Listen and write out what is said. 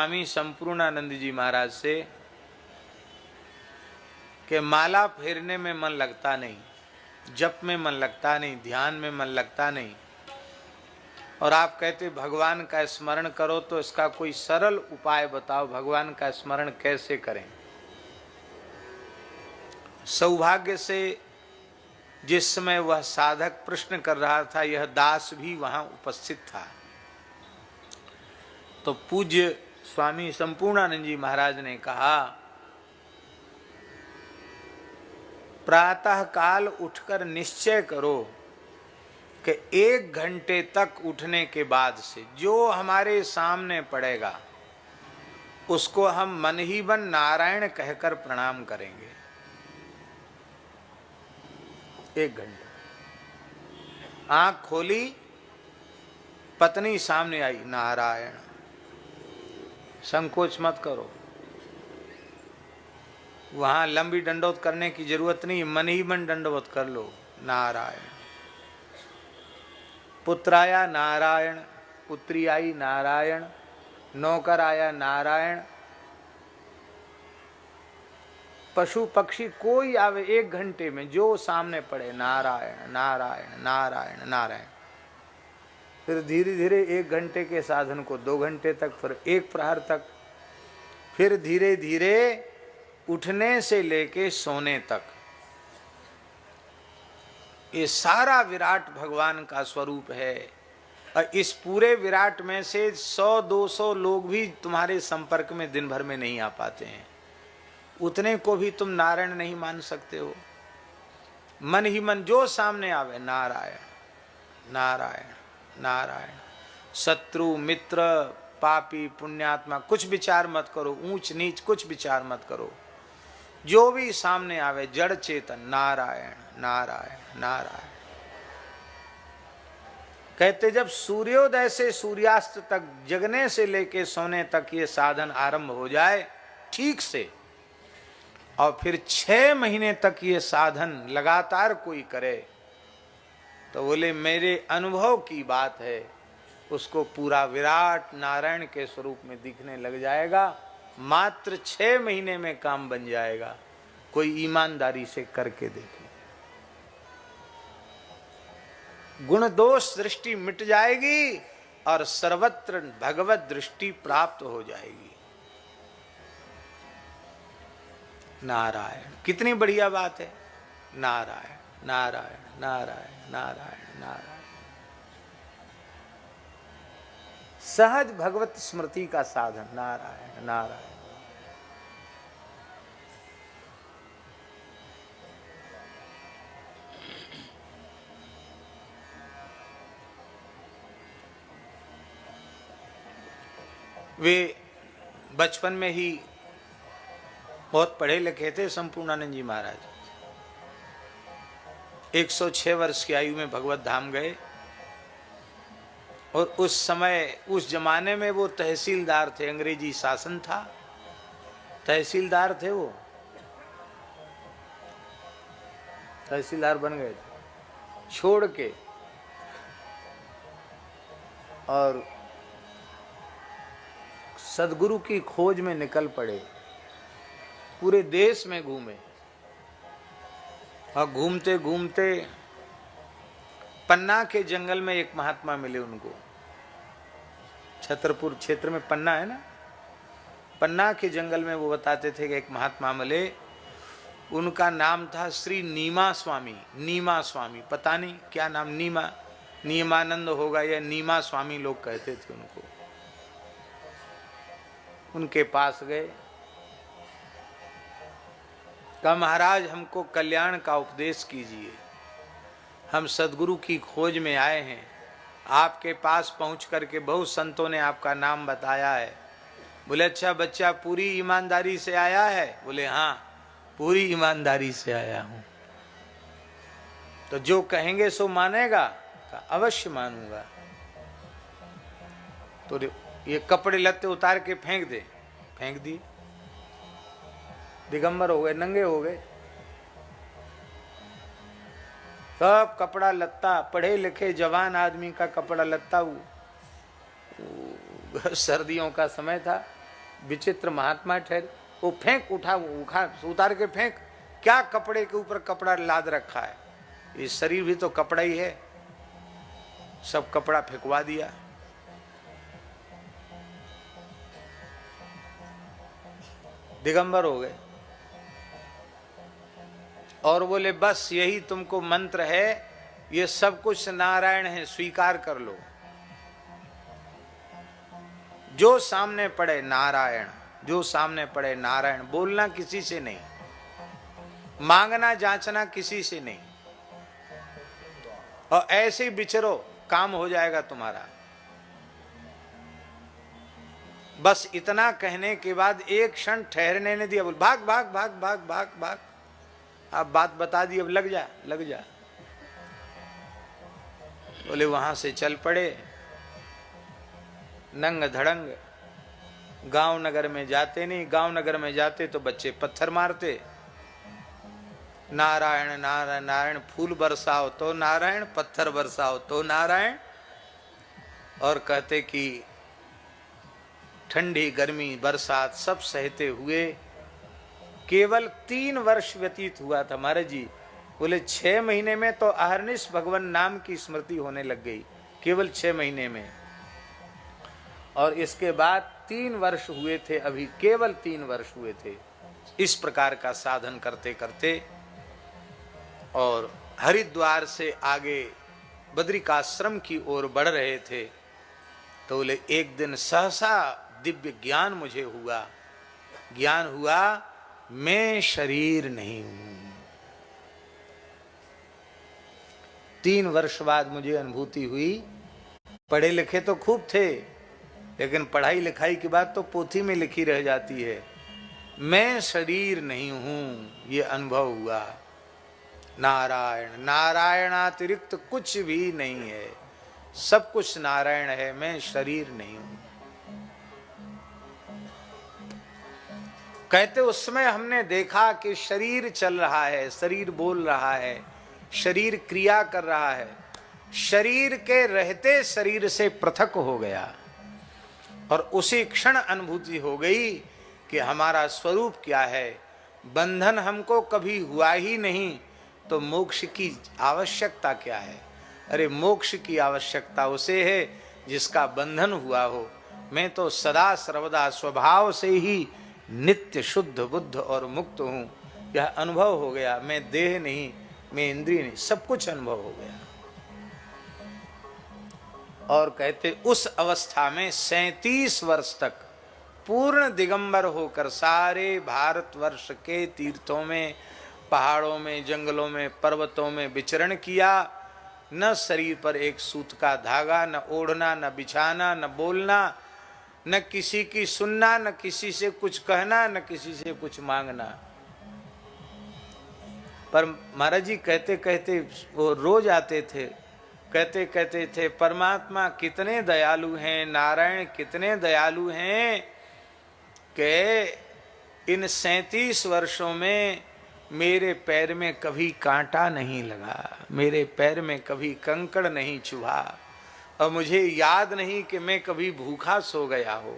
स्वामी संपूर्णानंद जी महाराज से कि माला फेरने में मन लगता नहीं, जप में मन लगता नहीं, ध्यान में मन लगता नहीं, और आप कहते भगवान का स्मरण करो, तो इसका कोई सरल उपाय बताओ, भगवान का स्मरण कैसे करें। सौभाग्य से जिस समय वह साधक प्रश्न कर रहा था, यह दास भी वहां उपस्थित था। तो पूज्य स्वामी संपूर्णानंद जी महाराज ने कहा, प्रातः काल उठकर निश्चय करो कि 1 घंटे तक उठने के बाद से जो हमारे सामने पड़ेगा उसको हम मन ही मन नारायण कहकर प्रणाम करेंगे। 1 घंटे आंख खोली, पत्नी सामने आई, नारायण। संकोच मत करो, वहां लंबी दंडवत करने की जरूरत नहीं, मन ही मन दंडवत कर लो, नारायण। पुत्र आया, नारायण। पुत्री आई, नारायण। नौकर आया, नारायण। पशु पक्षी कोई आवे 1 घंटे में जो सामने पड़े, नारायण नारायण नारायण नारायण। फिर धीरे धीरे 1 घंटे के साधन को 2 घंटे तक, फिर 1 प्रहर तक, फिर धीरे धीरे उठने से लेके सोने तक। ये सारा विराट भगवान का स्वरूप है। और इस पूरे विराट में से 100-200 लोग भी तुम्हारे संपर्क में दिन भर में नहीं आ पाते हैं, उतने को भी तुम नारायण नहीं मान सकते हो। मन ही मन जो सामने आवे, नारायण नारायण नारायण। शत्रु मित्र पापी पुण्यात्मा कुछ विचार मत करो, ऊंच नीच कुछ विचार मत करो, जो भी सामने आवे जड़ चेतन, नारायण नारायण नारायण। कहते जब सूर्योदय से सूर्यास्त तक, जगने से लेके सोने तक ये साधन आरंभ हो जाए ठीक से, और फिर 6 महीने तक ये साधन लगातार कोई करे, तो बोले मेरे अनुभव की बात है, उसको पूरा विराट नारायण के स्वरूप में दिखने लग जाएगा। मात्र 6 महीने में काम बन जाएगा। कोई ईमानदारी से करके देखे, गुण दोष दृष्टि मिट जाएगी और सर्वत्र भगवत दृष्टि प्राप्त हो जाएगी। नारायण, कितनी बढ़िया बात है। नारायण नारायण नारायण नारायण नारायण। सहज भगवत स्मृति का साधन, नारायण नारायण। वे बचपन में ही बहुत पढ़े लिखे थे संपूर्णानंद जी महाराज। 106 वर्ष की आयु में भगवत धाम गए, और उस समय उस जमाने में वो तहसीलदार थे, अंग्रेजी शासन था, तहसीलदार थे, वो तहसीलदार बन गए थे छोड़ के, और सदगुरु की खोज में निकल पड़े। पूरे देश में घूमे, और घूमते घूमते पन्ना के जंगल में एक महात्मा मिले उनको। छतरपुर क्षेत्र में पन्ना है ना, पन्ना के जंगल में वो बताते थे कि एक महात्मा मिले, उनका नाम था श्री नीमा स्वामी। नीमा स्वामी, पता नहीं क्या नाम, नीमा नियमानंद होगा या नीमा स्वामी लोग कहते थे उनको। उनके पास गए, कहा महाराज हमको कल्याण का उपदेश कीजिए, हम सदगुरु की खोज में आए हैं, आपके पास पहुंच करके बहुत संतों ने आपका नाम बताया है। बोले अच्छा बच्चा पूरी ईमानदारी से आया है? बोले हाँ पूरी ईमानदारी से आया हूं। तो जो कहेंगे सो मानेगा? कहा अवश्य मानूंगा। तो ये कपड़े लत्ते उतार के फेंक दे, फेंक दी, दिगंबर हो गए, नंगे हो गए, सब कपड़ा लत्ता, पढ़े लिखे जवान आदमी का कपड़ा लत्ता, सर्दियों का समय था, विचित्र महात्मा ठहरे। वो फेंक उठा, उतार के फेंक, क्या कपड़े के ऊपर कपड़ा लाद रखा है, ये शरीर भी तो कपड़ा ही है। सब कपड़ा फेंकवा दिया। दिगंबर हो गए और बोले बस यही तुमको मंत्र है, ये सब कुछ नारायण है, स्वीकार कर लो। जो सामने पड़े नारायण, जो सामने पड़े नारायण, बोलना किसी से नहीं, मांगना जांचना किसी से नहीं, और ऐसे ही विचरो, काम हो जाएगा तुम्हारा। बस इतना कहने के बाद एक क्षण ठहरने ने दिया, बोल भाग भाग भाग भाग भाग भाग, अब बात बता दी, अब लग जा लग जा। बोले वहां से चल पड़े नंग धड़ंग। गांव नगर में जाते नहीं, गांव नगर में जाते तो बच्चे पत्थर मारते। नारायण नारायण नारायण, फूल बरसाओ तो नारायण, पत्थर बरसाओ तो नारायण। और कहते कि ठंडी गर्मी बरसात सब सहते हुए केवल 3 वर्ष व्यतीत हुआ था महाराज जी। बोले 6 महीने में तो अहरनिश भगवान नाम की स्मृति होने लग गई, केवल 6 महीने में। और इसके बाद 3 वर्ष हुए थे, अभी केवल 3 वर्ष हुए थे इस प्रकार का साधन करते करते। और हरिद्वार से आगे बद्रिकाश्रम की ओर बढ़ रहे थे तो बोले एक दिन सहसा दिव्य ज्ञान मुझे हुआ। ज्ञान हुआ मैं शरीर नहीं हूं। 3 वर्ष बाद मुझे अनुभूति हुई। पढ़े लिखे तो खूब थे, लेकिन पढ़ाई लिखाई की बात तो पोथी में लिखी रह जाती है। मैं शरीर नहीं हूं, ये अनुभव हुआ। नारायण, नारायणातिरिक्त कुछ भी नहीं है, सब कुछ नारायण है, मैं शरीर नहीं हूं। कहते उस समय हमने देखा कि शरीर चल रहा है, शरीर बोल रहा है, शरीर क्रिया कर रहा है। शरीर के रहते शरीर से पृथक हो गया और उसी क्षण अनुभूति हो गई कि हमारा स्वरूप क्या है। बंधन हमको कभी हुआ ही नहीं तो मोक्ष की आवश्यकता क्या है। अरे मोक्ष की आवश्यकता उसे है जिसका बंधन हुआ हो। मैं तो सदा सर्वदा स्वभाव से ही नित्य शुद्ध बुद्ध और मुक्त हूँ, यह अनुभव हो गया। मैं देह नहीं, मैं इंद्रिय नहीं, सब कुछ अनुभव हो गया। और कहते उस अवस्था में 37 वर्ष तक पूर्ण दिगंबर होकर सारे भारतवर्ष के तीर्थों में, पहाड़ों में, जंगलों में, पर्वतों में विचरण किया। न शरीर पर एक सूत का धागा, न ओढ़ना, न बिछाना, न बोलना, न किसी की सुनना, न किसी से कुछ कहना, न किसी से कुछ मांगना। पर महाराज जी कहते कहते वो रोज आते थे, कहते कहते थे परमात्मा कितने दयालु हैं, नारायण कितने दयालु हैं कि इन 37 वर्षों में मेरे पैर में कभी कांटा नहीं लगा, मेरे पैर में कभी कंकड़ नहीं चुभा, और मुझे याद नहीं कि मैं कभी भूखा सो गया हो।